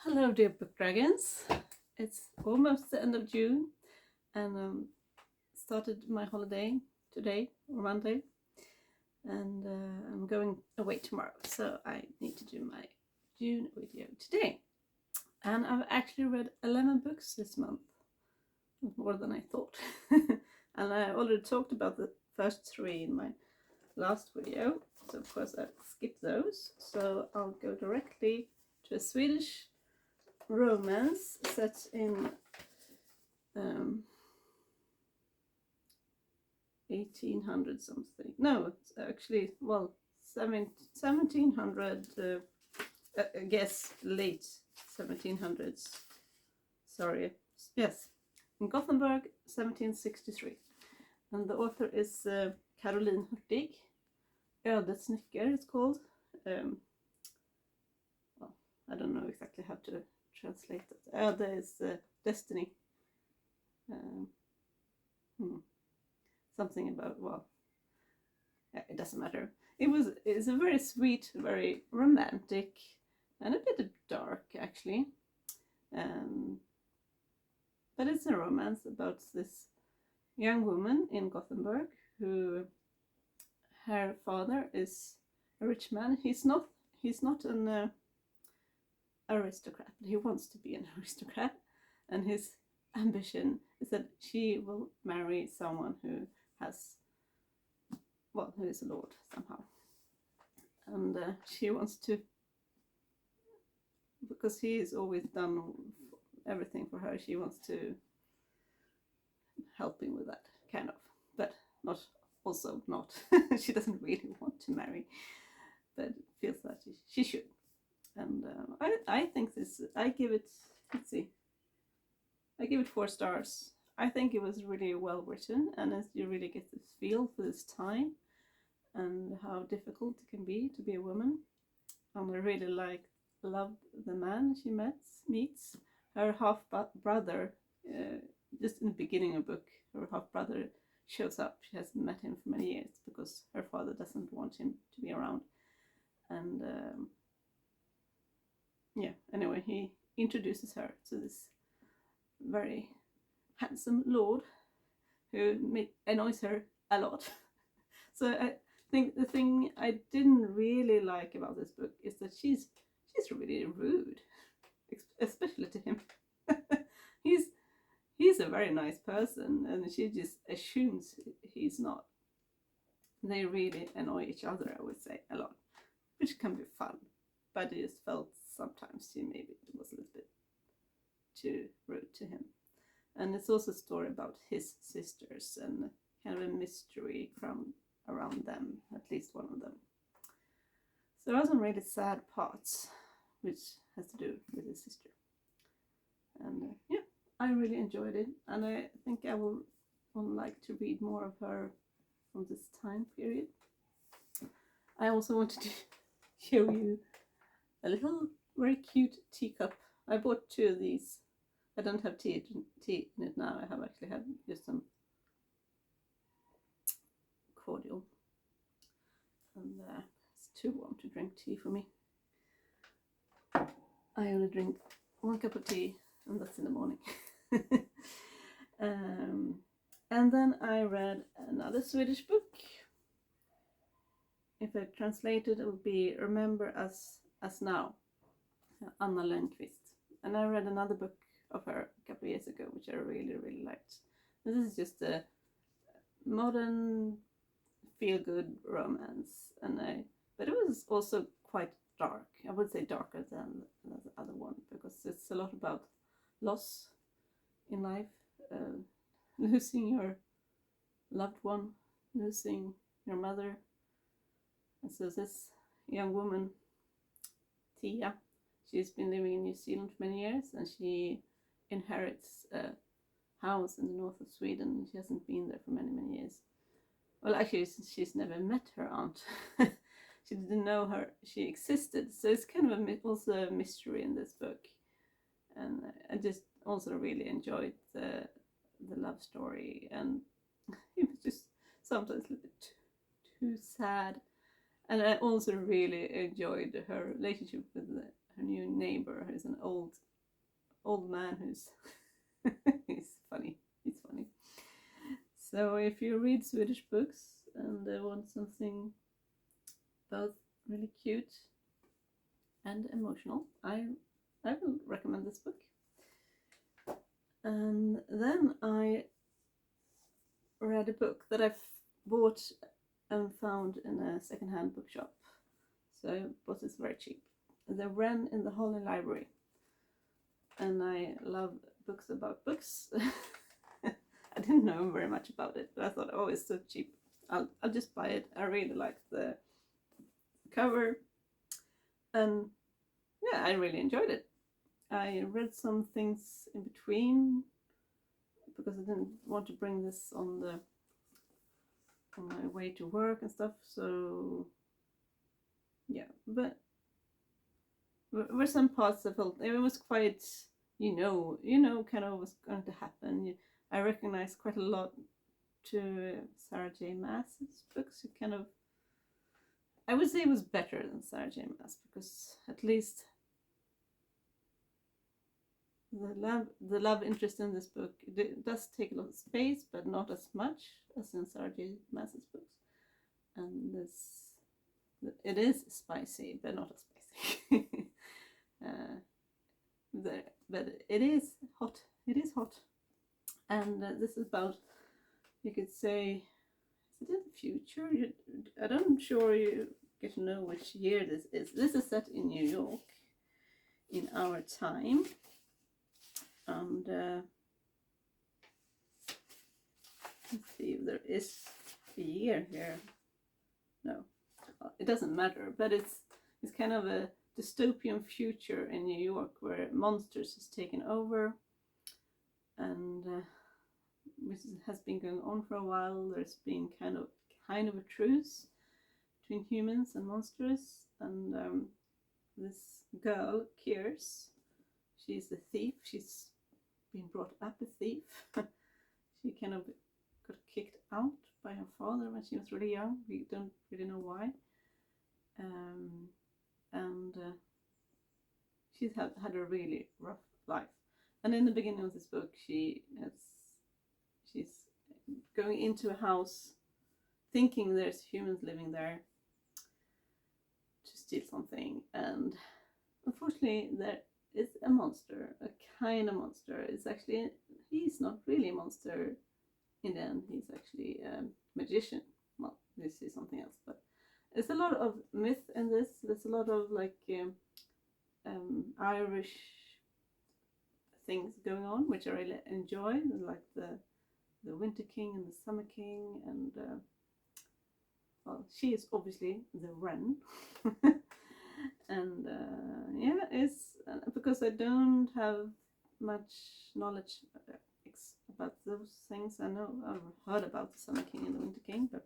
Hello, dear book dragons. It's almost the end of June, and started my holiday today or Monday, and I'm going away tomorrow, so I need to do my June video today. And I've actually read 11 books this month, more than I thought. And I already talked about the first 3 in my last video, so of course I skipped those. So I'll go directly to a Swedish romance set in 1800 something. No, it's actually, well, 1700, I guess late 1700s. Sorry. Yes, in Gothenburg, 1763. And the author is Caroline Hurtig. Ödets nycker it's called. Well, I don't know exactly how to translate it. Öde is destiny. Something about, well, it doesn't matter. It's a very sweet, very romantic, and a bit dark actually. But it's a romance about this young woman in Gothenburg who, her father is a rich man. He's not an aristocrat, but he wants to be an aristocrat, and his ambition is that she will marry someone who is a lord somehow. And she wants to, because he's always done everything for her, she wants to help him with that, kind of, but not. She doesn't really want to marry, but feels that she should. And I think this, I give it, let's see, I give it 4 stars. I think it was really well written, and as you really get the feel for this time and how difficult it can be to be a woman. And I really loved the man she meets. Her half brother, just in the beginning of the book, her half brother shows up. She hasn't met him for many years because her father doesn't want him to be around. And anyway, he introduces her to this very handsome lord who annoys her a lot. So I think the thing I didn't really like about this book is that she's really rude, especially to him. He's a very nice person, and she just assumes he's not. They really annoy each other, I would say, a lot, which can be fun, but I just felt sometimes she maybe was a little bit too rude to him. And it's also a story about his sisters and kind of a mystery around them, at least one of them. So there are some really sad parts which has to do with his sister. And I really enjoyed it, and I think I would like to read more of her from this time period. I also wanted to show you a little very cute teacup. I bought 2 of these. I don't have tea in it now. I have actually had just some cordial, and it's too warm to drink tea for me. I only drink 1 cup of tea, and that's in the morning. And then I read another Swedish book. If I translate it, it would be Remember Us As Now, Anna Lönnqvist. And I read another book of her a couple of years ago, which I really, really liked. This is just a modern feel-good romance, but it was also quite dark. I would say darker than the other one, because it's a lot about loss in life, losing your loved one, losing your mother. And so this young woman, Tia, she's been living in New Zealand for many years, and she inherits a house in the north of Sweden. She hasn't been there for many, many years. Well, actually, she's never met her aunt. She didn't know she existed. So it's kind of also a mystery in this book. And I just also really enjoyed the love story, and it was just sometimes a little bit too sad. And I also really enjoyed her relationship with her new neighbor, who's an old man who's he's funny. He's funny. So if you read Swedish books and want something both really cute and emotional, I will recommend this book. And then I read a book that I bought and found in a secondhand bookshop. So I bought this very cheap. The Wren in the Holly Library. And I love books about books. I didn't know very much about it, but I thought, oh, it's so cheap. I'll just buy it. I really like the cover. And yeah, I really enjoyed it. I read some things in between because I didn't want to bring this on my way to work and stuff. So yeah, but there were some parts I felt it was quite, you know, kind of what's going to happen. I recognized quite a lot to Sarah J. Maas's books. You kind of, I would say it was better than Sarah J. Maas because at least the love interest in this book, it does take a lot of space, but not as much as in Sarah J. Maas's books. And it is spicy, but not as spicy. But it is hot. It is hot. And this is about, you could say, is it in the future? I'm sure you get to know which year this is. This is set in New York in our time. And let's see if there is a year here. No, it doesn't matter. But it's kind of a dystopian future in New York where monsters is taken over, and this has been going on for a while. There's been kind of a truce between humans and monsters, and this girl, Kiers, she's a thief. She's been brought up a thief. She kind of got kicked out by her father when she was really young. We don't really know why. And she's had a really rough life. And in the beginning of this book, she's going into a house thinking there's humans living there to steal something, and unfortunately there is a monster, a kind of monster. He's not really a monster in the end. He's actually a magician. Well, this is something else, but there's a lot of myth in this. There's a lot of like Irish things going on, which I really enjoy, like the Winter King and the Summer King, and well, she is obviously the Wren. And yeah, it's because I don't have much knowledge about those things. I know I've heard about the Summer King and the Winter King, but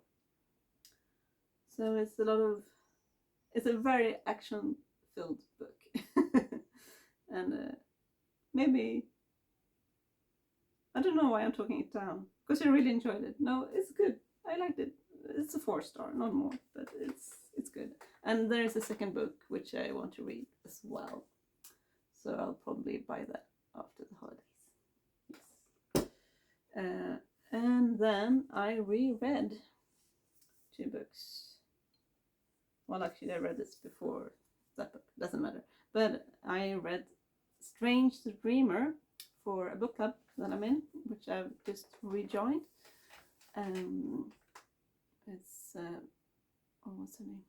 so it's a very action-filled book. And maybe, I don't know why I'm talking it down, because I really enjoyed it. No, it's good. I liked it. It's a 4-star, not more, but it's good. And there's a second book which I want to read as well, so I'll probably buy that after the holidays. Yes. And then I reread 2 books. Well, actually, I read this before that book. Doesn't matter. But I read Strange the Dreamer for a book club that I'm in, which I've just rejoined. It's what's her name?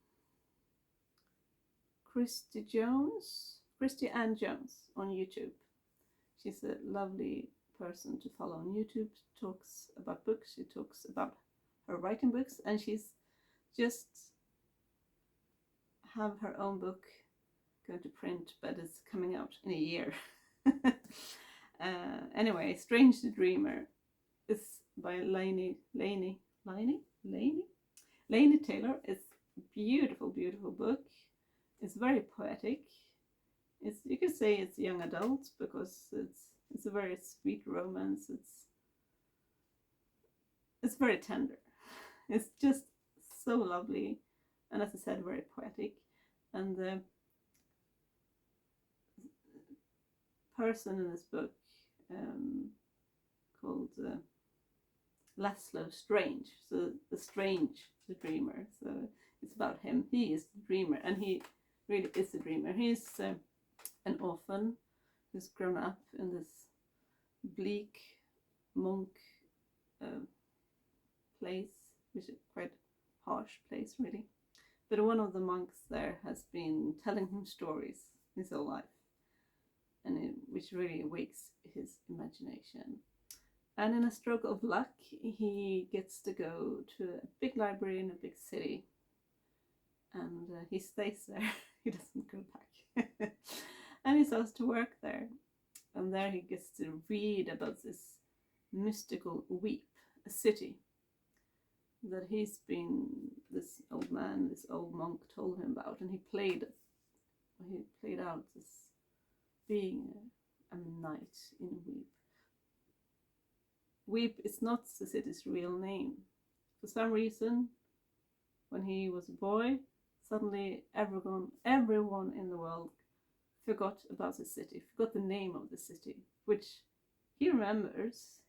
Christy Ann Jones on YouTube. She's a lovely person to follow on YouTube. She talks about books. She talks about her writing books, and she's just have her own book going to print, but it's coming out in a year. Anyway, Strange the Dreamer is by Laini Taylor. It's a beautiful, beautiful book. It's very poetic. You could say it's young adult because it's a very sweet romance. It's very tender. It's just so lovely, and as I said, very poetic. And person in this book called Laszlo Strange. So the Strange, the dreamer. So it's about him. He is the dreamer, and he really is the dreamer. He's an orphan who's grown up in this bleak monk place, which is quite a harsh place, really. But one of the monks there has been telling him stories his whole life, and which really wakes his imagination. And in a stroke of luck, he gets to go to a big library in a big city, and he stays there. He doesn't go back. And he starts to work there, and there he gets to read about this mystical Weep, a city that this old man, this old monk told him about, and he played out this being a knight in Weep. Weep is not the city's real name. For some reason, when he was a boy, suddenly everyone in the world forgot about the city, forgot the name of the city, which he remembers,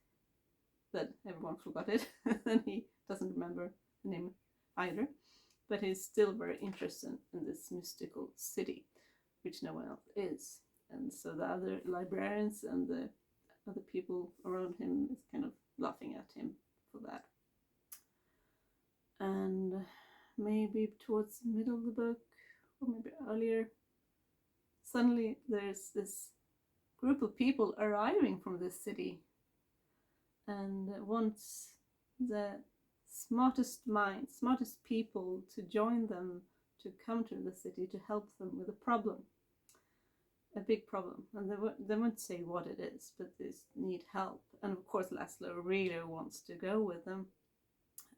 that everyone forgot it, and he doesn't remember the name either, but he's still very interested in this mystical city, which no one else is. And so the other librarians and the other people around him is kind of laughing at him for that. And maybe towards the middle of the book, or maybe earlier, suddenly there's this group of people arriving from this city and wants the smartest minds, smartest people to join them to come to the city to help them with a problem, a big problem. And they won't say what it is, but they need help. And of course Laszlo really wants to go with them,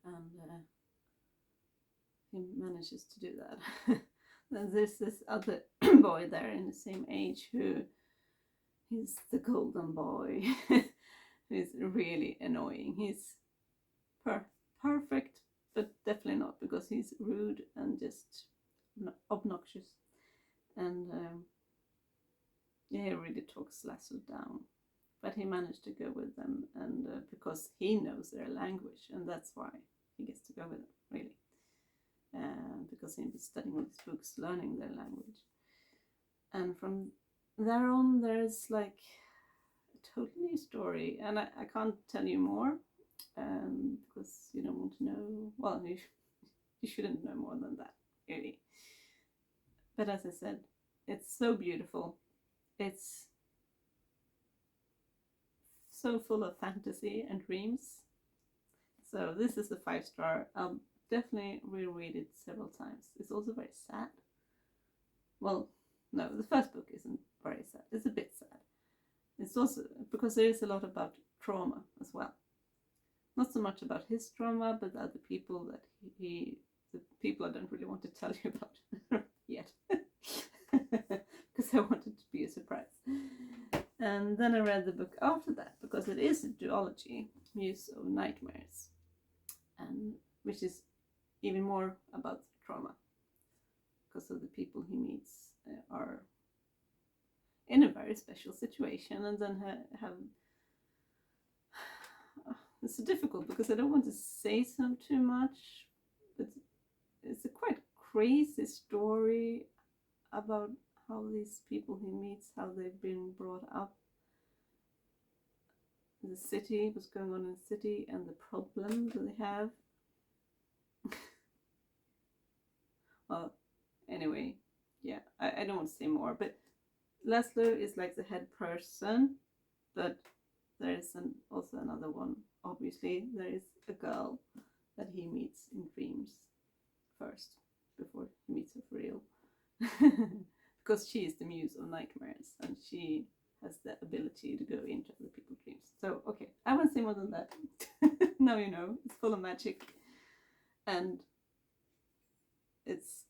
and he manages to do that. Then there's this other boy there in the same age who is the golden boy. He's really annoying. He's perfect, but definitely not, because he's rude and just obnoxious. And he really talks Laszlo down. But he managed to go with them, and because he knows their language, and that's why he gets to go with them, really. Because he's been studying all these books, learning their language. And from there on, there's like a totally new story, and I can't tell you more because you don't want to know. Well, you shouldn't know more than that, really. But as I said, it's so beautiful. It's so full of fantasy and dreams. So this is a 5-star. I'll definitely reread it several times. It's also very sad. Well, no, the first book isn't very sad. It's a bit sad. It's also because there is a lot about trauma as well. Not so much about his trauma, but other people that the people I don't really want to tell you about yet. Because I want it to be a surprise. And then I read the book after that, because it is a duology, Muse of Nightmares, and which is even more about trauma, because of the people he meets are in a very special situation, and then have it's difficult because I don't want to say so too much, but it's a quite crazy story about how these people he meets, how they've been brought up, the city, what's going on in the city, and the problem that they have. Well, anyway, yeah, I don't want to say more, but Laszlo is like the head person, but there is also another one. Obviously, there is a girl that he meets in dreams first, before he meets her for real. Because she is the Muse of Nightmares, and she has the ability to go into other people's dreams. So, okay, I won't say more than that. Now you know, it's full of magic. And it's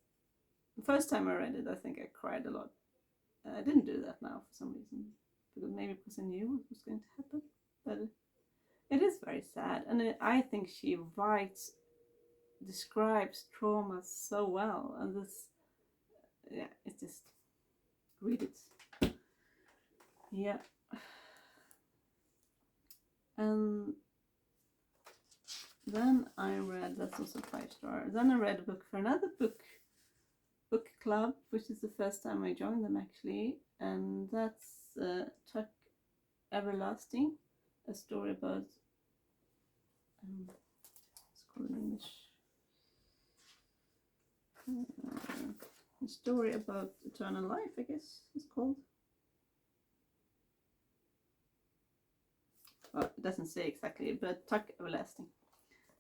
the first time I read it, I think I cried a lot. I didn't do that now for some reason, maybe because I knew what was going to happen. But it is very sad, and I think she describes trauma so well, and this, yeah, it's just read it. Yeah. And then I read, that's also 5-star. Then I read a book for another book club, which is the first time I joined them actually, and that's Tuck Everlasting, a story about it's called in English. A story about eternal life, I guess it's called. Well, it doesn't say exactly, but Tuck Everlasting.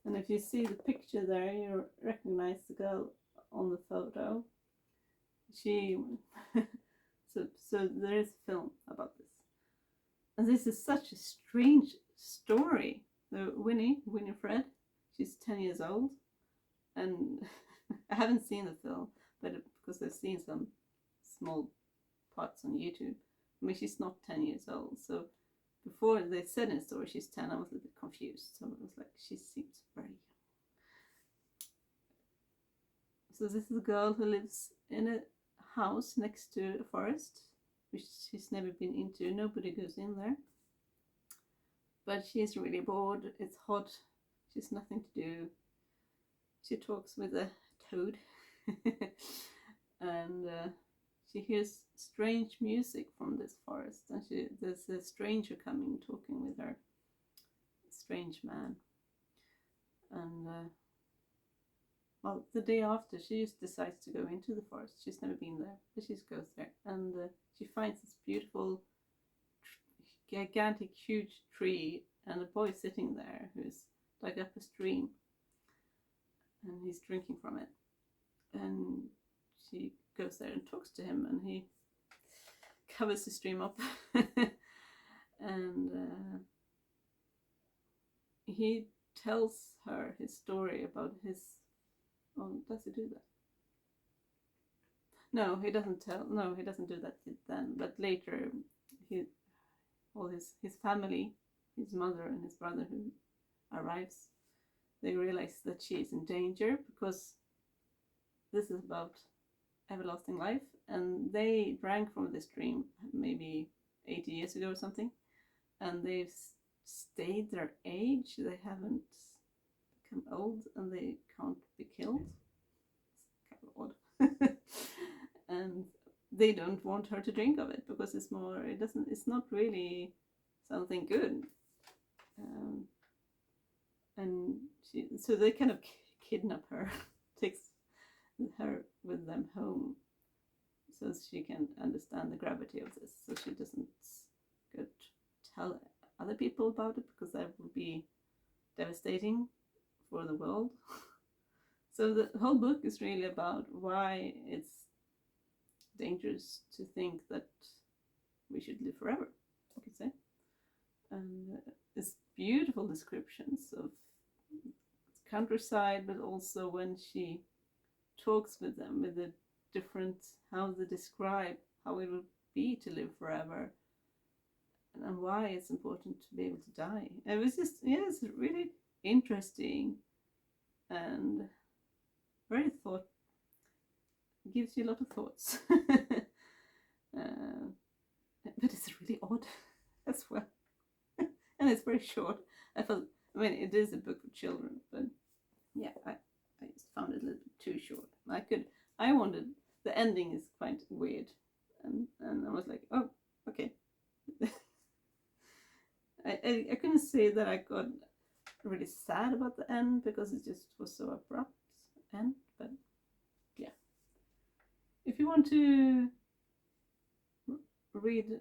And if you see the picture there, you recognize the girl on the photo. She so there is a film about this, and this is such a strange story. Winifred, she's 10 years old, and I haven't seen the film, but because I've seen some small parts on YouTube. I mean, she's not 10 years old, so before they said in the story she's 10, I was a little bit confused. So I was like, she seems very young. So this is a girl who lives in a house next to a forest, which she's never been into. Nobody goes in there. But she's really bored. It's hot. She has nothing to do. She talks with a toad. And she hears strange music from this forest. And there's a stranger coming, talking with her. A strange man. And well, the day after, she just decides to go into the forest. She's never been there, but she just goes there. And she finds this beautiful, gigantic, huge tree, and a boy sitting there who's dug up a stream. And he's drinking from it. And she goes there and talks to him, and he covers the stream up. And he tells her his story about his... Oh, does he do that? No, he doesn't tell. No, he doesn't do that then. But later, his family, his mother and his brother who arrives, they realize that she is in danger because this is about everlasting life, and they drank from the stream maybe 80 years ago or something, and they've stayed their age. They haven't become old, and they can't be killed. It's kind of odd. And they don't want her to drink of it because it's not really something good. And so they kind of kidnap her, takes her with them home, so she can understand the gravity of this, so she doesn't go to tell other people about it, because that would be devastating for the world. So the whole book is really about why it's dangerous to think that we should live forever, I could say. And it's beautiful descriptions of countryside, but also when she talks with them, with the different, how they describe how it would be to live forever, and why it's important to be able to die. It was just, it's really interesting and very gives you a lot of thoughts. But it's really odd as well. And it's very short. I mean, it is a book for children, but yeah, I just found it a little bit too short. I wanted, the ending is quite weird, and I was like, oh, okay. I couldn't say that I got really sad about the end, because it just was so abrupt end, but yeah. If you want to read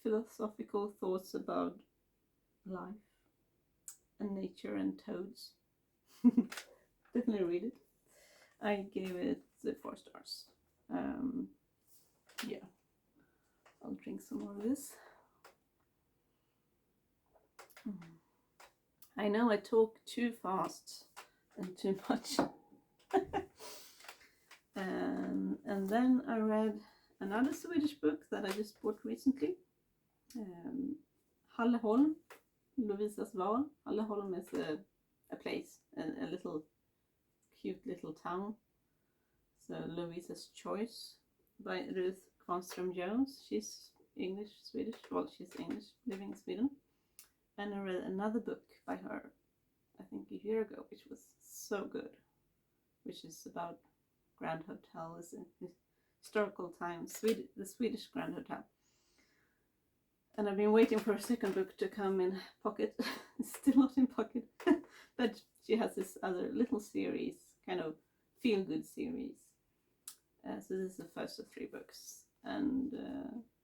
philosophical thoughts about life and nature and toads, definitely read it. I gave it 4 stars. Yeah, I'll drink some more of this. I know I talk too fast and too much. And then I read another Swedish book that I just bought recently. Halleholm, Lovisas val. Halleholm is a place, a little cute little town. So Lovisa's Choice by Ruth Kvarnström Jones. She's English, Swedish. Well, she's English, living in Sweden. And I read another book by her, I think a year ago, which was so good, which is about Grand Hotel, is in historical times, the Swedish Grand Hotel. And I've been waiting for a second book to come in pocket. It's still not in pocket. But she has this other little series, kind of feel-good series. So this is the first of 3 books. And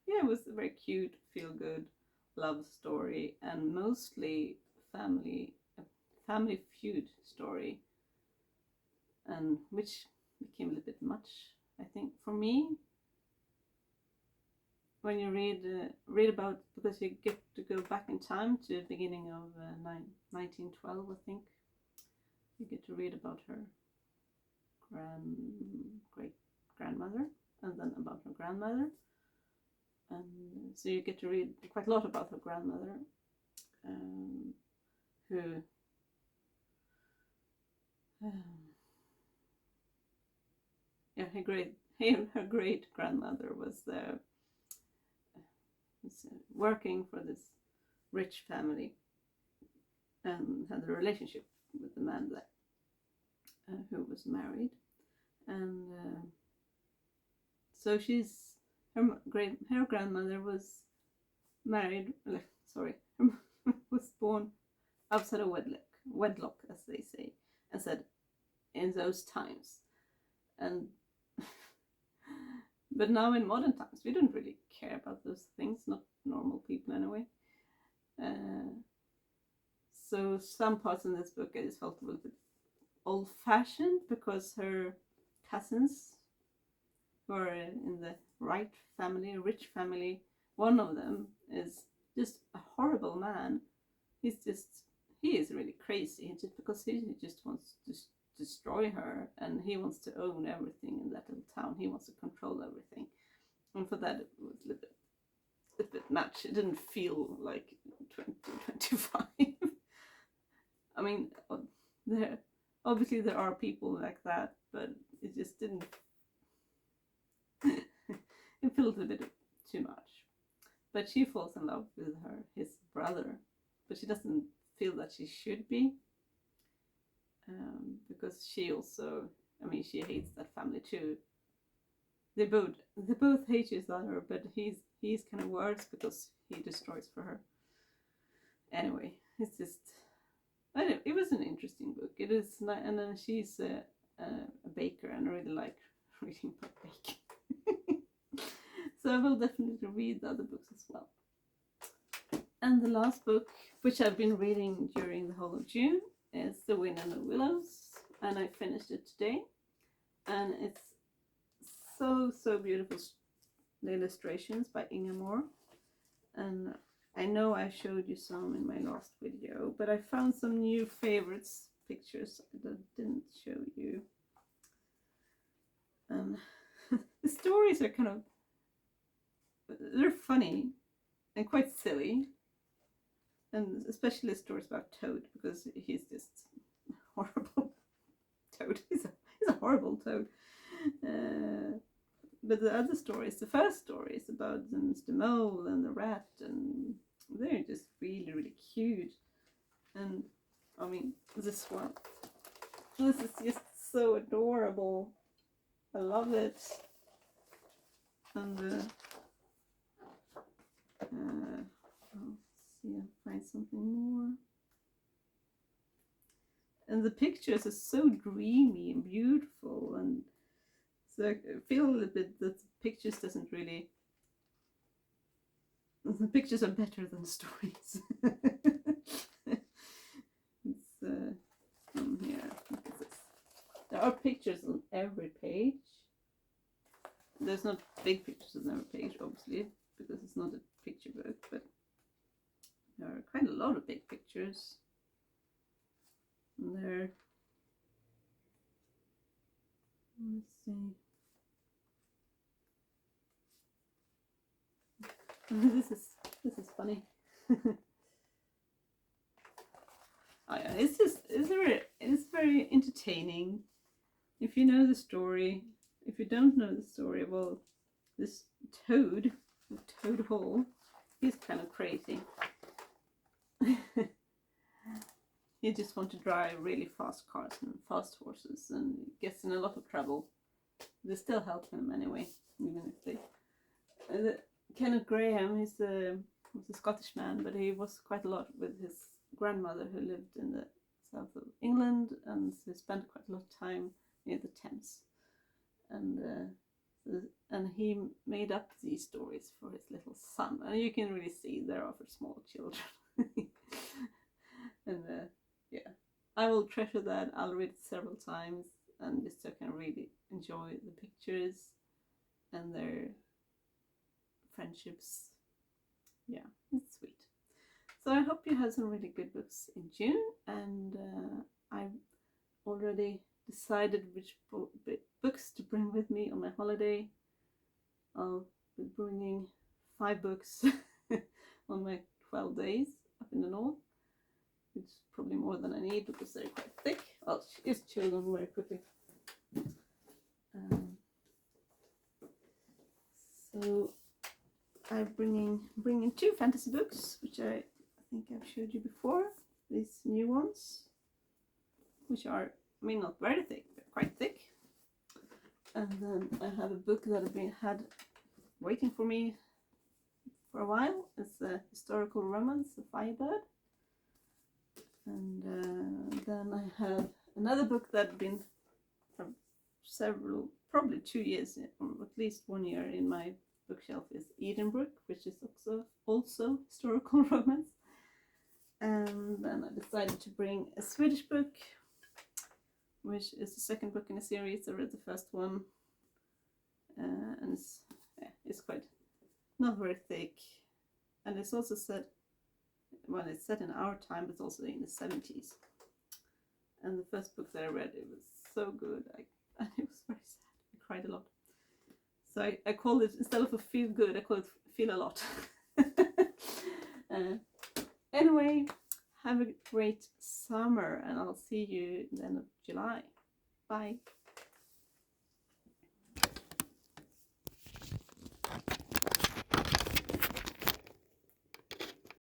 yeah, it was a very cute, feel-good love story, and mostly family feud story. And which became a little bit much, I think, for me. When you read about, because you get to go back in time to the beginning of 1912, I think. You get to read about her great grandmother, and then about her grandmother, and so you get to read quite a lot about her grandmother, who yeah, her great grandmother was working for this rich family and had a relationship with the man there, who was married, and so her grandmother was married. Sorry, was born outside of wedlock, as they say, and said in those times, and but now in modern times we don't really care about those things, not normal people anyway. So some parts in this book I just felt a little bit old-fashioned, because her cousins who are in the right family, rich family, one of them is just a horrible man. He is really crazy, just because he just wants to destroy her, and he wants to own everything in that little town. He wants to control everything, and for that it was a little bit much. It didn't feel like 2025. I mean, obviously there are people like that, but it just didn't. It felt a bit too much. But she falls in love with his brother, but she doesn't feel that she should be, because she also, I mean, she hates that family too. They both hate each other, but he's kind of worse because he destroys for her. Anyway, it's just, I don't know, it was an interesting book. It is, and then she's a baker, and I really like reading about baking. So I will definitely read the other books as well. And the last book, which I've been reading during the whole of June, is The Wind and the Willows, and I finished it today, and it's so beautiful. The illustrations by Inga Moore, and I know I showed you some in my last video, but I found some new favorites pictures that I didn't show you. And the stories are kind of, they're funny and quite silly, and especially stories about Toad, because he's just horrible. Toad, he's a horrible Toad. But the other stories, the first story is about Mr. Mole and the rat, and they're just really cute. And I mean, this is just so adorable. I love it. And let's see, I'll find something more. And the pictures are so dreamy and beautiful, and so I feel a little bit that the pictures doesn't really. The pictures are better than stories. It's here. Look at this. There are pictures on every page. There's not big pictures on every page, obviously, because it's not a picture book, but there are quite a lot of big pictures. And there. Let's see. This is funny. Oh yeah, it's very entertaining. If you know the story. If you don't know the story, well, this Toad Toad Hall. He's kind of crazy. He just wants to drive really fast cars and fast horses, and gets in a lot of trouble. They still help him anyway, even if they. Kenneth Graham, was a Scottish man, but he was quite a lot with his grandmother who lived in the south of England, and so he spent quite a lot of time near the Thames. And he made up these stories for his little son, and you can really see they are for small children. And yeah, I will treasure that. I'll read it several times, and just so I can really enjoy the pictures and their friendships. Yeah, it's sweet. So I hope you have some really good books in June, and I've already decided which books to bring with me on my holiday. I'll be bringing 5 books on my 12 days up in the north. It's probably more than I need because they're quite thick. I'll just chew them very quickly. So I'm bringing 2 fantasy books, which I think I've showed you before. These new ones, which are, I mean, not very thick, but quite thick. And then I have a book that I've had waiting for me for a while. It's a historical romance, The Firebird. And then I have another book that been from several, probably 2 years, or at least 1 year in my bookshelf, is Edinburgh, which is also historical romance. And then I decided to bring a Swedish book, which is the second book in a series. I read the first one, and it's quite not very thick, and it's also set. Well, it's set in our time, but also in the 70s. And the first book that I read, it was so good, and it was very sad. I cried a lot. So I called it, instead of a feel good, I call it feel a lot. Anyway, have a great summer, and I'll see you at the end of July. Bye.